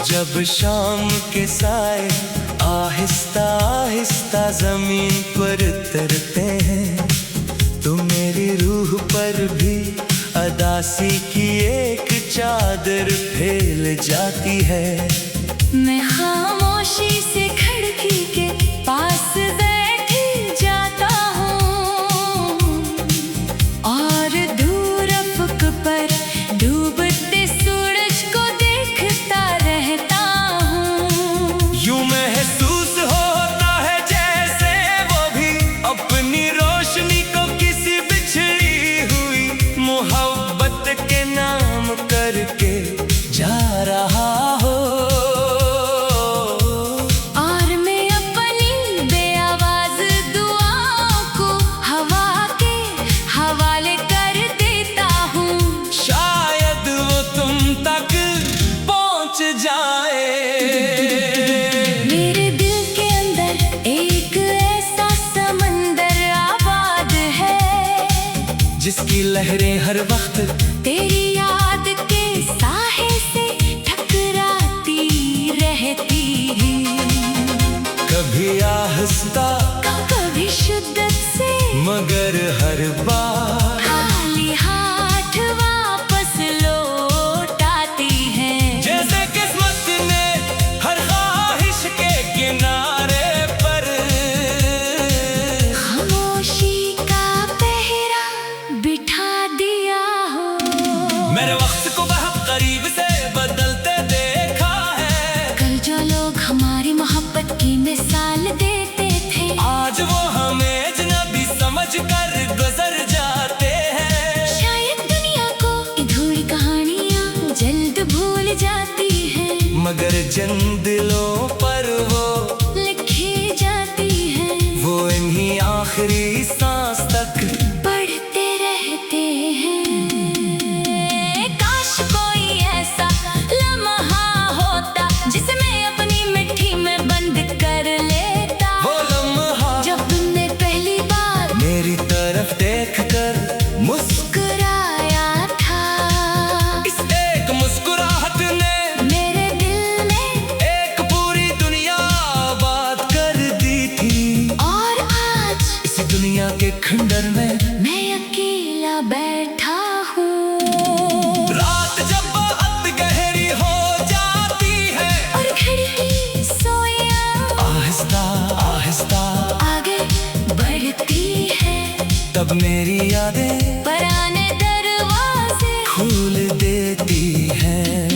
जब शाम के साए आहिस्ता आहिस्ता जमीन पर उतरते हैं, तो मेरी रूह पर भी अदासी की एक चादर फैल जाती है। मैं खामोशी से खिड़की के पास बैठ जाता हूँ और दूर अफ़क़ पर डूबते सूरज को देखता रहता हूँ। यूं महसूस होता है जैसे वो भी अपनी रोशनी को किसी बिछड़ी हुई मोहब्बत के नाम करके जा रहा हो। और मैं अपनी बेआवाज़ दुआओं को हवा के हवाले कर देता हूँ। शायद वो तुम तक पहुँच जाए। मेरे दिल के अंदर एक ऐसा समंदर आबाद है, जिसकी लहरें हर वक्त तेरी याद के साहे से टकराती रहती हैं। कभी आहिस्ता कभी शिद्दत से, मगर हर बार खाली हाथ वापस लौट आती हैं। जैसे किस्मत ने हर ख्वाहिश के किनारे पर खामोशी का पहरा बिठा दिया हो। मेरे वक्त को बहुत करीब से बदलते देखा है। कल जो लोग हमारी मोहब्बत की मिसाल देते थे, आज वो हमें अजनबी समझ कर गुजर जाते हैं। शायद दुनिया को अधूरी कहानियाँ जल्द भूल जाती हैं, मगर जिन दिलों पर वो लिखी जाती हैं, वो इन्हीं आखिरी सांस तक पढ़ते रहते हैं। काश कोई ऐसा लम्हा होता जिसे मैं अपनी मिट्टी में बंद कर लेता। वो लम्हा जब तुमने पहली बार मेरी तरफ देखकर मुस्कुराया था, इस एक मुस्कुराहट ने मेरे दिल में एक पूरी दुनिया आबाद कर दी थी। और आज इसी दुनिया के खंडर में मैं अकेला बैठा हूँ। रात जब बहुत गहरी हो जाती है, और खिड़की सोया आहिस्ता आहिस्ता आगे बढ़ती है, तब मेरी यादें पुराने दरवाजे खोल देती हैं।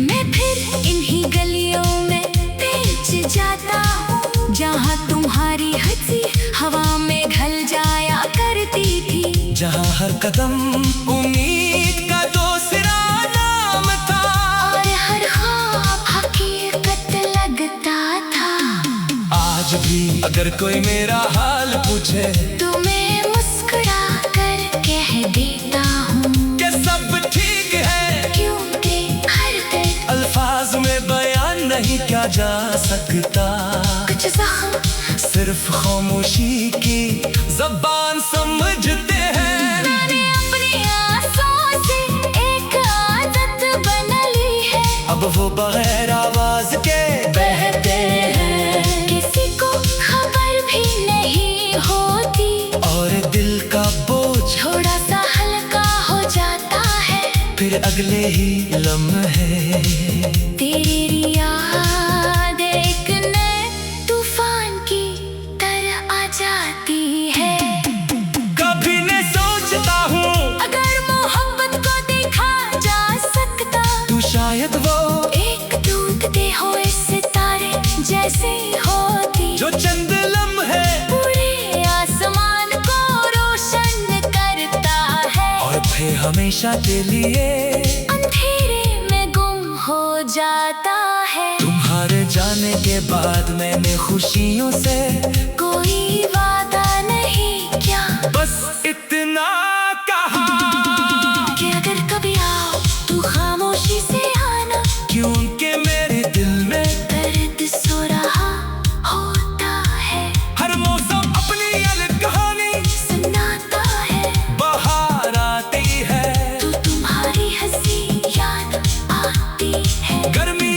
मैं फिर इन्हीं गलियों में पहुंच जाता हूँ, जहाँ तुम्हारी हंसी हवा में घल जाया करती थी। जहाँ हर कदम उम्मीद का दूसरा नाम था, और हर ख्वाब हकीकत लगता था। आज भी अगर कोई मेरा हाल पूछे, तो मैं मुस्कुरा कर कह देता हूँ कि सब ठीक है, क्योंकि हर दर्द अल्फाज में बयान नहीं किया जा सकता। कुछ ज़ख्म सिर्फ खामोशी की ज़बान समझते हैं। मैंने अपनी आँसुओं से एक आदत बना ली है, अब वो बगैर आवाज के बहते हैं, किसी को खबर भी नहीं होती, और दिल का बोझ थोड़ा सा हल्का हो जाता है। फिर अगले ही लम्हे तेरी याद एक नए तूफान की तरह आ जाती है। कभी न सोचता हूँ अगर मोहब्बत को देखा जा सकता, तू शायद वो एक टूटते हुए सितारे जैसे होती, जो चंद लम्हे पूरे आसमान को रोशन करता है, और फिर हमेशा के लिए अंधेरे में गुम हो जाता है। तुम्हारे जाने के बाद मैंने खुशियों से कोई वादा नहीं क्या, बस इतना कहा कि अगर कभी आओ तू खामोशी से आना, क्योंकि मेरे दिल में दर्द सो रहा होता है। हर मौसम अपनी अलग कहानी सुनाता है, बाहर आती है। तो तुम्हारी हंसी याद आती है। गर्मी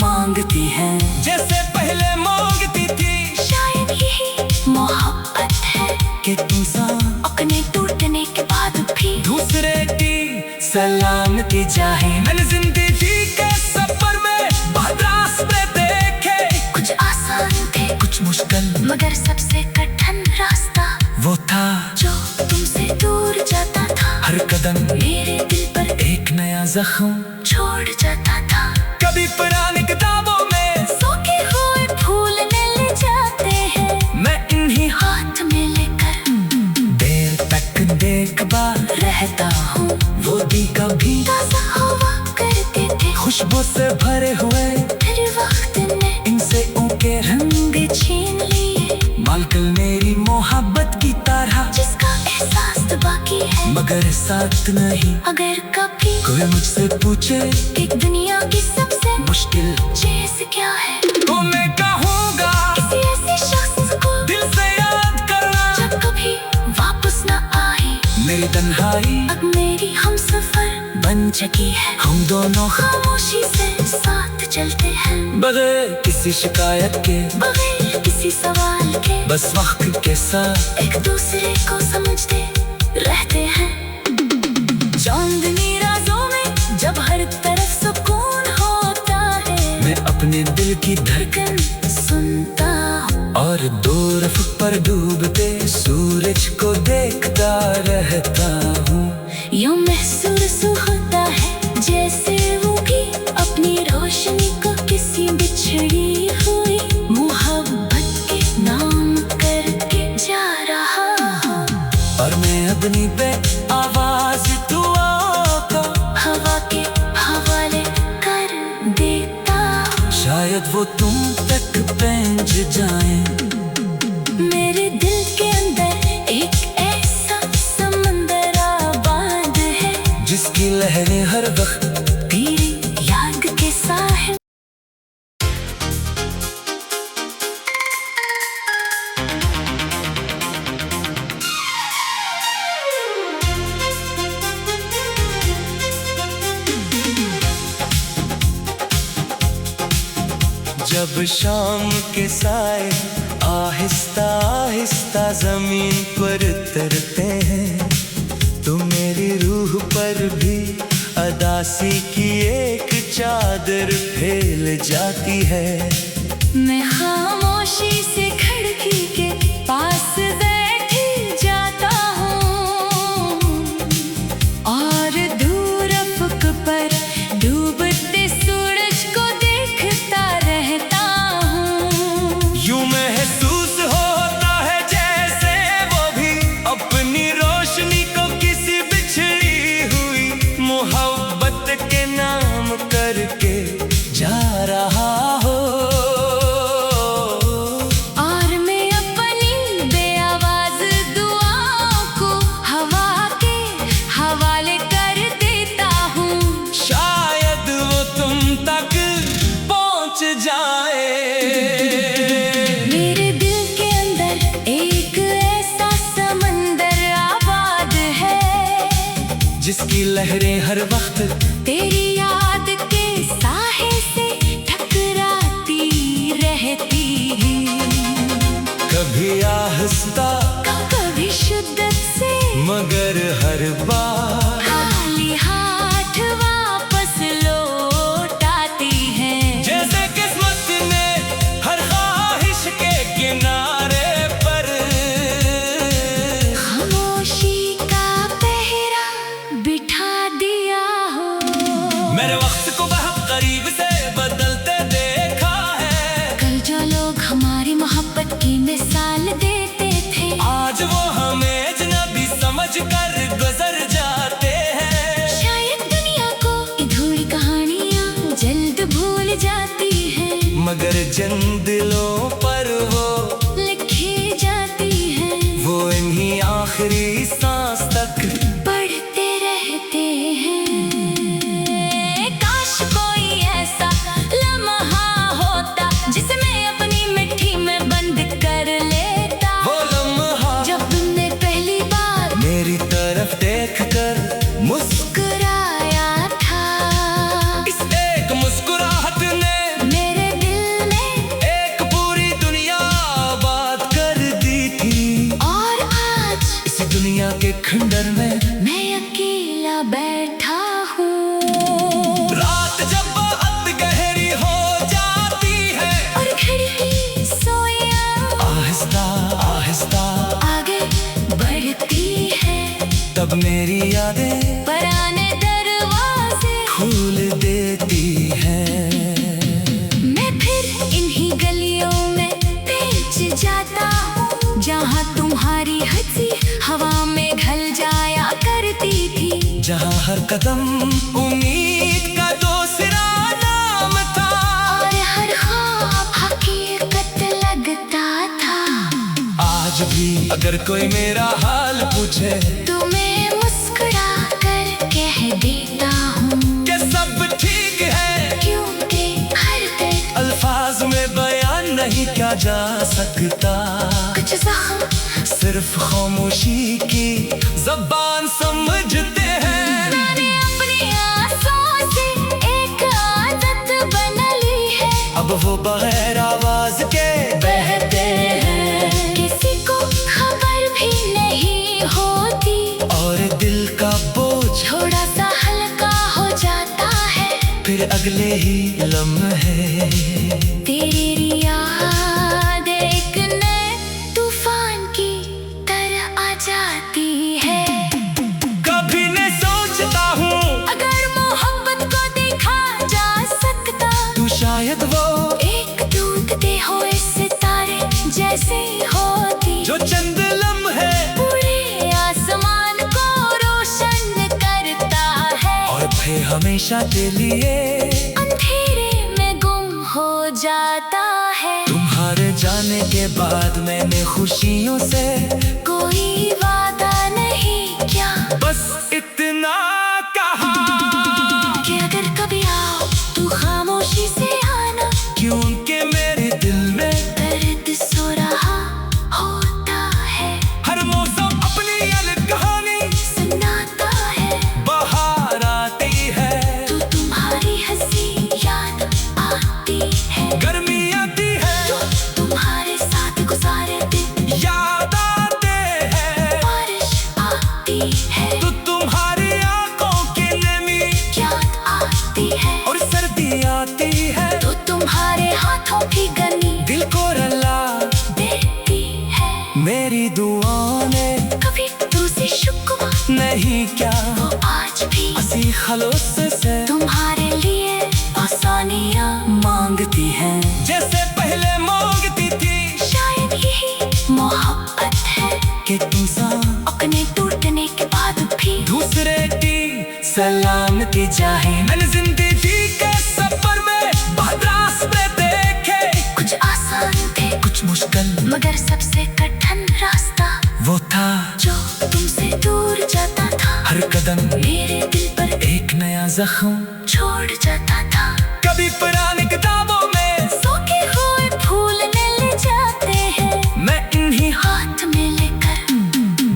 मांगती है, जैसे पहले मांगती थी। शायद यही मोहब्बत है कि तू सा अपने टूटने के बाद भी दूसरे की सलामती चाहे। मैंने जिंदगी के सफर में बहुत रास्ते देखे, कुछ आसान थे कुछ मुश्किल, मगर सबसे कठिन रास्ता वो था जो तुमसे दूर जाता था। हर कदम मेरे दिल पर एक नया जख्म छोड़ जाता था। कभी पुरानी किताबों में सूखे हुए फूल ले जाते हैं, मैं इन्हीं हाथ में लेकर देर तक देखता रहता हूँ। वो दी कभी ताज़ा हवा करते थे, खुशबू से भरे हुए, फिर वक्त ने इनसे उनके रंग छीन लिए। मालकल मेरी मोहब्बत की तरह, जिसका एहसास तो बाकी है, मगर साथ नहीं। अगर कभी कोई मुझसे पूछे एक दुनिया की सबसे मुश्किल चीज क्या है, तो मैं कहूँगा किसी ऐसे शख्स को दिल से याद करना। जब कभी वापस न आए, मेरी तन्हाई अब मेरी हमसफर बन चुकी है। हम दोनों खामोशी से साथ चलते हैं, बगैर किसी शिकायत के, बगैर किसी सवाल के, बस वक्त के साथ एक दूसरे को समझते रहते हैं। चांदनी रातों में जब हर तरफ सुकून होता है, मैं अपने दिल की धड़कन सुनता हूँ। और दो रफ पर डूबते सूरज को देखता रहता हूँ। यूं महसूस होता है जैसे वो भी अपनी रोशनी को किसी बिछड़ी हुई मोहब्बत के नाम करके जा रहा हूँ। और मैं अपनी पे आवाज दुआ को हवा के हवाले कर देता हूँ। शायद वो तुम तक पहुंच जाए। मेरे दिल के अंदर एक ऐसा समंदर आबाद है, जिसकी लहरें हर वक्त तेरी याद के साहिल। जब शाम के साए आहिस्ता आहिस्ता जमीन पर उतरते हैं, तो मेरी रूह पर भी अदासी की एक चादर फैल जाती है। मैं खामोशी से खिड़की के पास बैठ जाता हूँ और दूर अफ़क़ पर डूबते सूरज को देखता रहता हूँ। यूं महसूस होता है जैसे वो भी अपनी रोशनी को किसी बिछड़ी हुई मोहब्बत के नाम करके जा रहा हो। और मैं अपनी बेआवाज़ दुआओं को हवा के हवाले कर देता हूँ। शायद वो तुम तक पहुंच जाए। मेरे दिल के अंदर एक ऐसा समंदर आबाद है, जिसकी लहरें हर वक्त तेरी याद के साहे से टकराती रहती है। कभी आहिस्ता कभी शिद्दत से, मगर हर बार खाली हाथ वापस लौट आती है। जैसे किस्मत ने हर ख्वाहिश के किनारे पर खामोशी का पहरा बिठा दिया हो। मेरे वक्त को बहुत करीब से बदलते देखा है। कल जो लोग हमारी मोहब्बत की मिसाल देते थे, आज वो हमें अजनबी समझ कर गुजर जाते हैं। शायद दुनिया को अधूरी कहानियाँ जल्द भूल जाती हैं, मगर जिन दिलों पर वो लिखी जाती हैं, वो इन्हीं आखिरी सांस तक पढ़ते रहते हैं। काश कोई ऐसा लम्हा होता जिसे मैं अपनी मिट्टी में बंद कर लेता। वो लम्हा जब तुमने पहली बार मेरी तरफ देखकर मुस्कुराया था, इस एक मुस्कुराहट ने अब मेरी यादें पुराने दरवाजे खोल देती हैं। मैं फिर इन्हीं गलियों में पेच जाता हूँ जहाँ तुम्हारी हंसी हवा में घल जाया करती थी, जहाँ हर कदम उम्मीद का दूसरा नाम था, और हर ख्वाब हकीकत लगता था। आज भी अगर कोई मेरा हाल पूछे तुम्हें मुस्कुरा कर कह देता हूँ कि सब ठीक है, क्योंकि हर दर्द अल्फाज में बयान नहीं किया जा सकता। कुछ जख्म सिर्फ खामोशी की ज़बान समझते हैं। मैंने अपनी आँखों से एक आदत बना ली है, अब वो बगैर आवाज के बहते हैं, किसी को खबर भी नहीं होती, और दिल का बोझ थोड़ा सा हल्का हो जाता है। फिर अगले ही लम्हे तेरी याद एक नए तूफान की तरह आ जाती है। कभी न सोचता हूँ अगर मोहब्बत को देखा जा सकता, तू शायद वो एक टूटते हुए सितारे जैसे होती, जो चंद लम्हे पूरे आसमान को रोशन करता है, और फिर हमेशा के लिए अंधेरे में गुम हो जाता है। तुम्हारे जाने के बाद मैंने खुशियों से कोई वादा नहीं किया, बस इतना कहा कि अगर कभी आओ तू खामोशी से आना, क्योंकि मेरे दिल में दर्द सो रहा होता है, हर मौसम अपनी अलग कहानी सुनाता है। बाहर आती है, तो तुम्हारी हंसी याद आती है, गर्मी आती है, तुम्हारे साथ गुजारे दिन याद आते हैं, बारिश आती है, तो तुम्हारी आंखों की नमी याद आती है, और सर्दी आती है, तो तुम्हारे हाथों की गर्मी दिल को रुला देती है। मेरी दुआओं ने कभी तुझसे शुक्र नहीं क्या वो आज भी हंसी खलूस से तुम्हारे लिए आसानियाँ मांगती है, जैसे पहले मांगती थी। शायद यही मोहब्बत है कि तू सा अपने टूटने के बाद भी दूसरे की सलामती चाहे। मैंने जिंदगी के सफर में बहुत रास्ते देखे, कुछ आसान थे कुछ मुश्किल, मगर सबसे कठिन रास्ता वो था जो तुमसे दूर जाता था, हर कदम मेरे दिल पर एक नया जख्म छोड़ जाता था। कभी पुरानी किताबों में सूखे हुए फूल ले जाते हैं, मैं इन्हीं हाथ में लेकर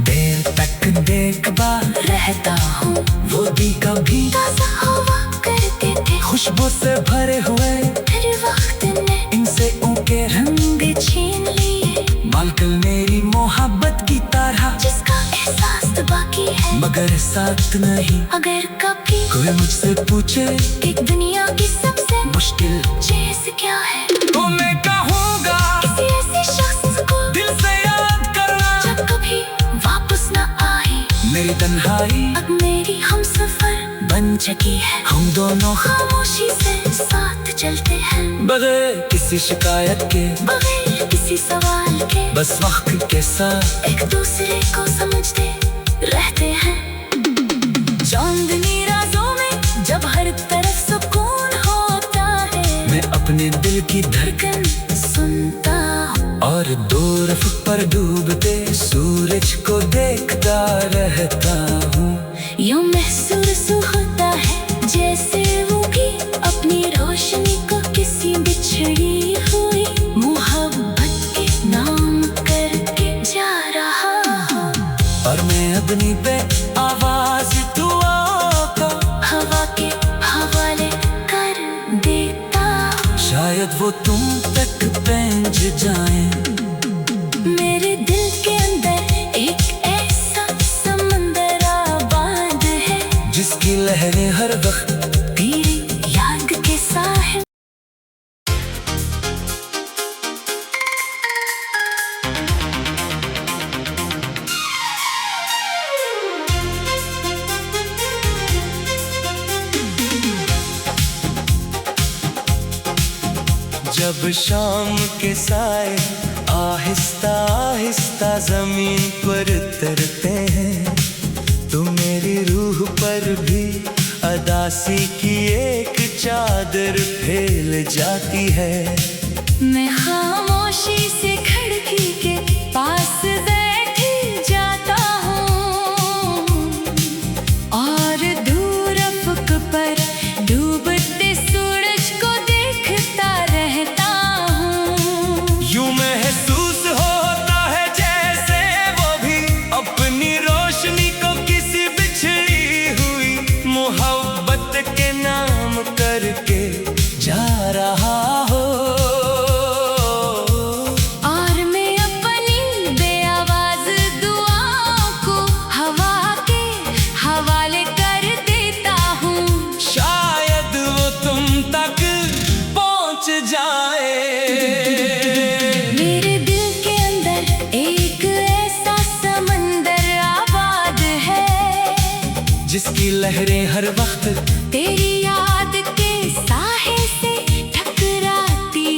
देर तक देखता रहता हूँ। वो भी कभी ताज़ा हवा करते थे, खुशबू से भरे हुए, फिर वक्त ने इनसे उनके रंग रंग छीन लिए, मालकल मेरी मोहब्बत की तरह, जिसका एहसास तो बाकी है। मगर साथ नहीं। अगर कभी कोई मुझसे पूछे कि दुनिया की सबसे मुश्किल चीज क्या है, तो मैं कहूँगा किसी ऐसे शख्स को दिल से याद करना। जब कभी वापस न आए, मेरी तन्हाई अब मेरी हमसफर बन चुकी है। हम दोनों खामोशी से साथ चलते हैं, बगैर किसी शिकायत के, बगैर किसी सवाल के, बस वक्त के साथ एक दूसरे को समझते रहते हैं। चांदनी रातों में जब हर तरफ सुकून होता है, मैं अपने दिल की धड़कन सुनता हूँ, और दूर पर डूबते सूरज को देखता रहता हूँ। यूं महसूस होता है जैसे वो भी अपनी रोशनी को किसी बिछड़ी हुई मोहब्बत के नाम करके जा रहा हो, और मैं अपनी पे आवाज दुआओं को हवा के हवाले कर देता हूँ। शायद वो तुम तक पहुंच जाए। मेरे दिल के अंदर एक ऐसा समंदर आबाद है, जिसकी लहरें हर वक्त तेरी याद के साहिल। जब शाम के साए आहिस्ता आहिस्ता जमीन पर उतरते हैं, तो मेरी रूह पर भी अदासी की एक चादर फैल जाती है। मैं खामोशी से खिड़की के पास बैठ जाता हूँ और दूर अफ़क़ पर डूबते सूरज को देखता रहता हूँ। यूं महसूस होता है जैसे वो भी अपनी रोशनी को किसी बिछड़ी हुई मोहब्बत के नाम करके जा रहा हो। और मैं अपनी बेआवाज़ दुआओं को हवा के हवाले कर देता हूँ। शायद वो तुम तक पहुँच जाए। मेरे दिल के अंदर एक ऐसा समंदर आबाद है, जिसकी लहरें हर वक्त तेरी याद के साहे से टकराती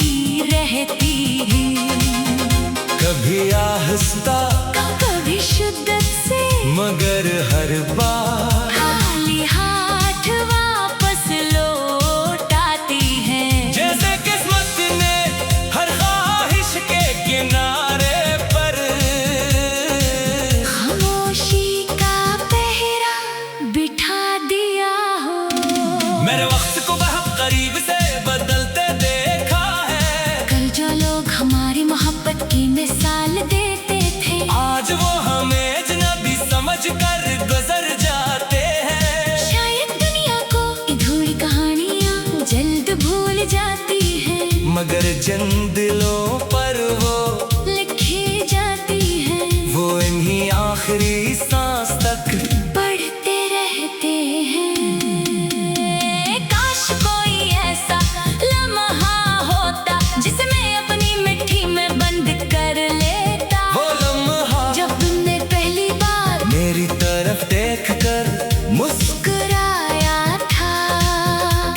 रहती है। कभी आहिस्ता कभी शिद्दत से, मगर हर बार खाली हाथ वापस लौट आती है। जैसे किस्मत ने हर ख्वाहिश के किनारे पर खामोशी का पहरा बिठा दिया हो। मेरे वक्त को बहुत करीब से बदलते देखा है। कल जो लोग हमारी मोहब्बत की मिसाल देते थे, आज वो हमें अजनबी समझ कर गुजर जाते हैं। शायद दुनिया को अधूरी कहानियाँ जल्द भूल जाती हैं, मगर जिन दिलों पर वो लिखी जाती हैं, वो इन्हीं आखिरी सांस तक पढ़ते रहते हैं। काश कोई ऐसा लम्हा होता जिसे मैं अपनी मिट्टी में बंद कर लेता। वो लम्हा जब तुमने पहली बार मेरी तरफ देखकर मुस्कुराया था,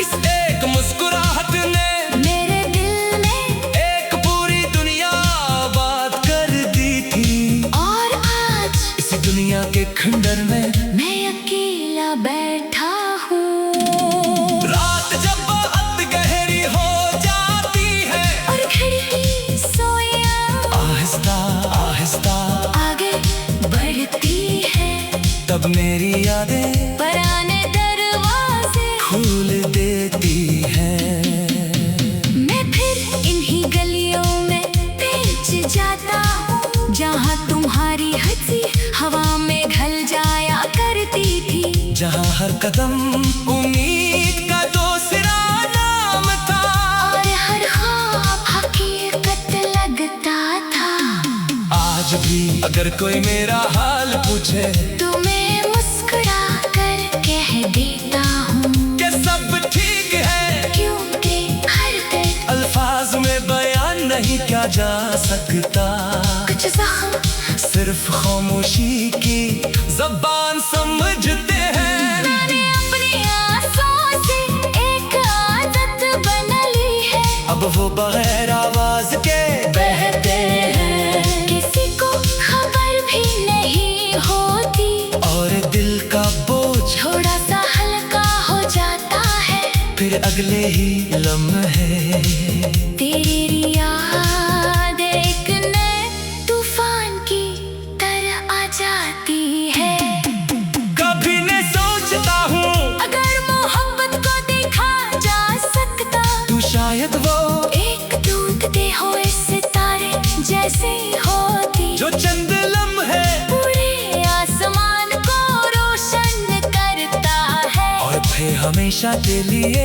इस एक मुस्कुराहट ने मेरे दिल में एक पूरी दुनिया आबाद कर दी थी। और आज इस दुनिया के खंडर में मैं अकेला बैठा हूँ। रात जब बहुत गहरी हो जाती है, और खिड़की सोया आहिस्ता आहिस्ता आगे बढ़ती है, तब मेरी यादें पुराने दरवाजे खोल देती हैं। मैं फिर इन्हीं गलियों में पहुंच जाता हूँ, जहाँ तुम्हारी हंसी हवा में घल जाया करती थी। जहाँ हर कदम उम्मीद का दूसरा नाम था, और हर ख्वाब हकीकत लगता था। आज भी अगर कोई मेरा हाल पूछे तो मैं मुस्कुरा कर कह देता हूँ कि सब ठीक है, क्योंकि हर दर्द अल्फाज में बयान नहीं किया जा सकता। कुछ जख्म सिर्फ खामोशी की जबान समझते हैं। मैंने अपनी आँखों से एक आदत बना ली है, अब वो बगैर आवाज के बहते हैं, किसी को खबर भी नहीं होती, और दिल का बोझ थोड़ा सा हल्का हो जाता है। फिर अगले ही लम्हे तेरी याद एक नए तूफान की तरह आ जाती है। कभी न सोचता हूँ अगर मोहब्बत को देखा जा सकता, तू शायद वो एक टूटते हुए सितारे जैसे होती, जो चंद लम्हे पूरे आसमान को रोशन करता है, और फिर हमेशा के लिए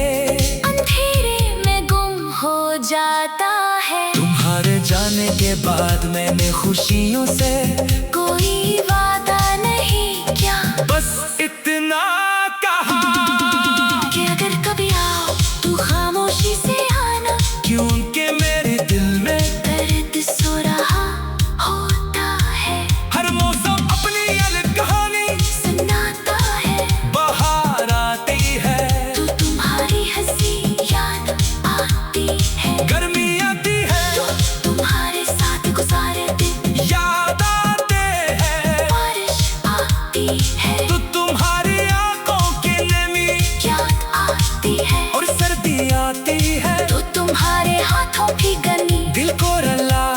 अंधेरे में गुम हो जाता है। तुम्हारे जाने के बाद मैंने खुशियों से कोई वादा नहीं क्या, बस इतना कहा कि अगर कभी आओ तू खामोशी से आना, क्योंकि मेरे दिल में दर्द सो रहा होता है। हर मौसम अपनी अलग कहानी सुनाता है, बाहर आती है, तो तुम्हारी हंसी याद आती आती है, गर्मी आती है, तो तुम्हारे साथ गुजारे दिन याद आते हैं, बारिश आती है, तो तुम्हारी आंखों की नमी याद आती है, और सर्दी आती है, तो तुम्हारे हाथों की गर्मी दिल को रुला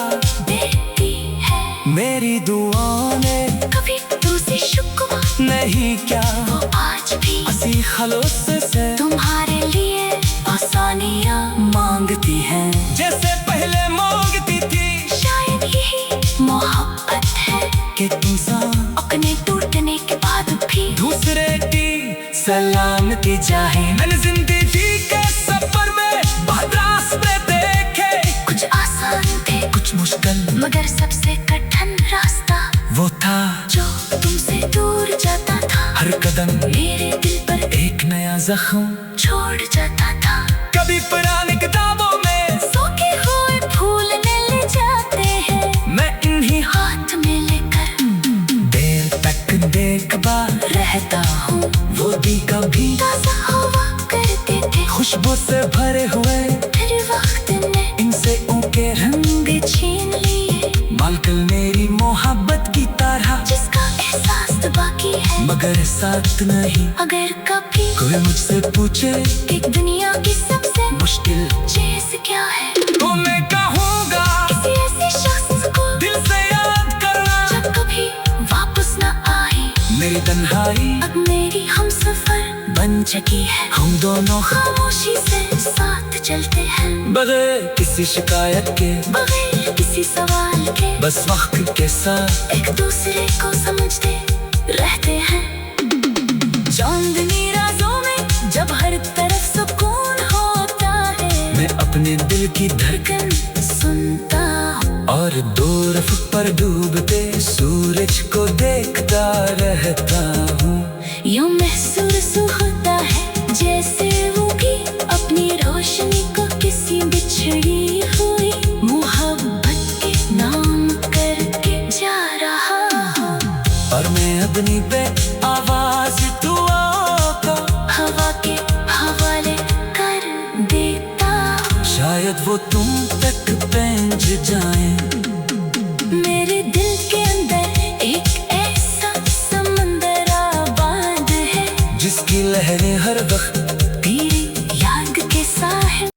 देती है। मेरी दुआ ने कभी तुझसे शुक्वा नहीं क्या वो आज भी हंसी खलूस से तुम्हारे लिए आसानियाँ मांगती है, जैसे पहले मांगती थी। शायद यही मोहब्बत है कि तुम अपने टूटने के बाद भी दूसरे की सलामती चाहे। मैंने जिंदगी के सफर में बहुत रास्ते देखे, कुछ आसान थे कुछ मुश्किल, मगर सबसे कठिन रास्ता वो था जो तुमसे दूर जाता था। हर कदम मेरे दिल पर एक नया जख्म छोड़ जाता था। कभी पुरानी किताबों में सूखे हुए फूल ले जाते हैं, मैं इन्हीं हाथ में लेकर देर तक देखता रहता हूँ। वो भी कभी ताज़ा हवा करते थे, खुशबू से भरे हुए, फिर वक्त ने इनसे उनके रंग रंग छीन लिए। बालकल मेरी मोहब्बत की तरह, जिसका एहसास तो बाकी है, मगर साथ नहीं। अगर कभी कोई मुझसे पूछे कि दुनिया की सबसे मुश्किल चीज क्या है, तो मैं कहूँगा किसी ऐसे शख्स को दिल से याद करना। जब कभी वापस न आए, मेरी तन्हाई अब मेरी हमसफर बन चुकी है। हम दोनों खामोशी से साथ चलते हैं, बगैर किसी शिकायत के, बगैर किसी सवाल के, बस वक्त के साथ एक दूसरे को समझते रहते हैं। चांदनी रातों में जब हर तरफ सुकून होता है, मैं अपने दिल की धड़कन सुनता हूँ और दूर पर डूबते सूरज को देखता रहता हूँ। यूं महसूस होता है जैसे वो भी अपनी रोशनी को किसी बिछड़ी हुई मोहब्बत के नाम करके जा रहा हूँ। और मैं अपनी पे आवाज दुआ को हवा के हवाले कर देता हूँ। शायद वो तुम तक पहुंच जाए। मेरे दिल के अंदर एक ऐसा समंदर आबाद है, जिसकी लहरें हर वक्त तेरी याद के साहिल।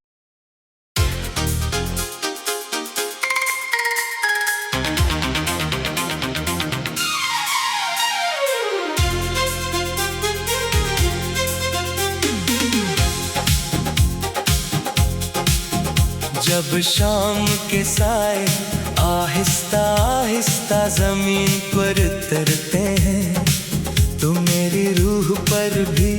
जब शाम के साए आहिस्ता आहिस्ता जमीन पर उतरते हैं, तो मेरी रूह पर भी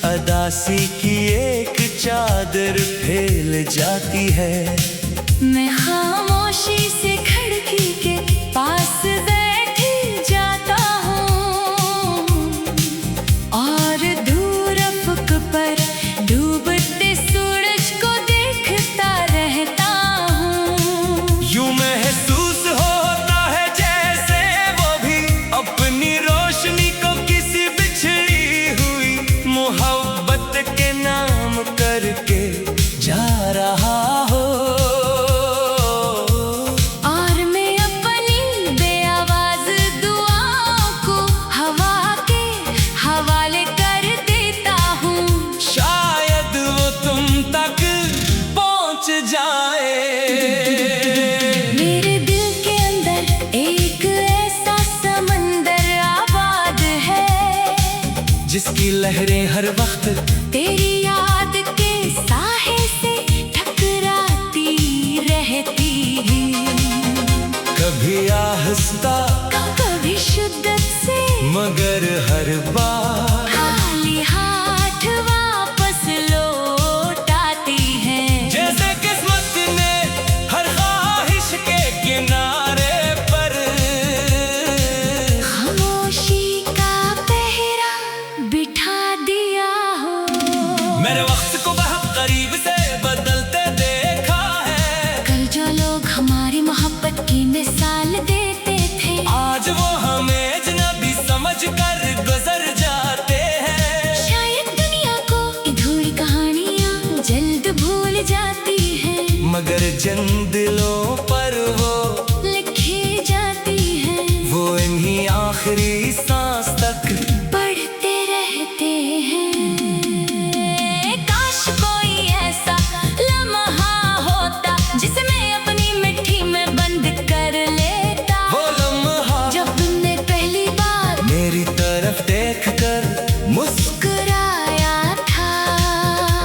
अदासी की एक चादर फैल जाती है। मैं खामोशी से खिड़की के पास बैठ जाता हूँ और दूर अफ़क़ पर डूबते सूरज को देखता रहता हूँ। यूं महसूस होता है जैसे वो भी अपनी रोशनी को किसी बिछड़ी हुई मोहब्बत के नाम करके जा रहा हो। और मैं अपनी बेआवाज़ दुआओं को हवा के हवाले कर देता हूँ। शायद वो तुम तक पहुंच जाए। मेरे दिल के अंदर एक ऐसा समंदर आबाद है, जिसकी लहरें हर वक्त तेरी याद के साहे से टकराती रहती है। कभी आहिस्ता कभी शिद्दत से, मगर हर बार खाली हाथ वापस लौट आती है। जैसे किस्मत ने हर ख्वाहिश के किनारे पर खामोशी का पहरा बिठा दिया हो। मेरे वक्त को बहुत करीब से बदलते देखा है। कल जो लोग हमारी मोहब्बत की मिसाल देते थे, आज वो हमें अजनबी समझ कर गुजर जा मगर जिन दिलों पर वो लिखी जाती है वो इन्हीं आखिरी सांस तक पढ़ते रहते हैं। काश कोई ऐसा लम्हा होता जिसे मैं अपनी मिट्टी में बंद कर लेता। वो लम्हा जब तुमने पहली बार मेरी तरफ देखकर मुस्कुराया था,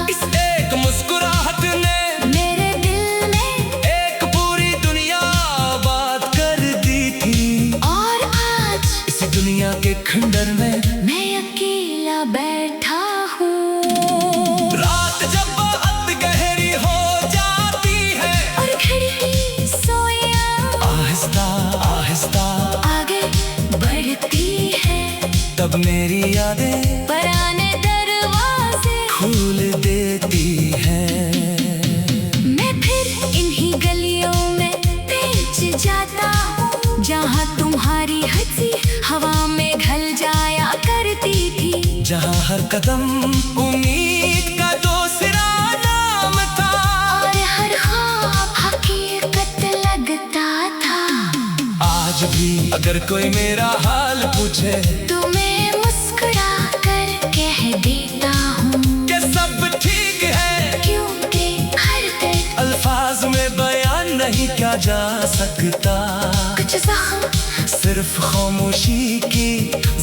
इस एक मुस्कुराहट ने मेरे दिल में एक पूरी दुनिया आबाद कर दी थी। और आज इस दुनिया के खंडर में मैं अकेला बैठा हूँ। रात जब बहुत गहरी हो जाती है और खिड़की सोया आहिस्ता आहिस्ता आगे बढ़ती है, तब मेरी यादें पुराने दरवाजे खोल देती हैं। मैं फिर इन्हीं गलियों में पहुंच जाता हूँ जहाँ तुम्हारी हंसी हवा में घल जाया करती थी। जहाँ हर कदम उम्मीद का दूसरा नाम था और हर ख्वाब हकीकत लगता था। आज भी अगर कोई मेरा हाल पूछे तो मैं मुस्कुरा कर कह देता हूँ कि सब ठीक है, क्योंकि हर दर्द अल्फाज में बयान नहीं किया जा सकता। कुछ जख्म सिर्फ खामोशी की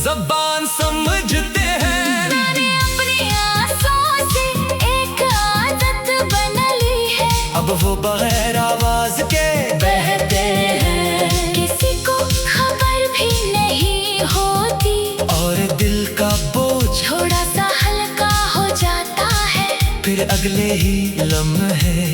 जबान समझते हैं। मैंने अपनी आँखों से एक आदत बना ली है, अब वो बगैर आवाज के बहते हैं किसी को खबर भी नहीं होती। और दिल का बोझ थोड़ा सा हल्का हो जाता है फिर अगले ही लम्हे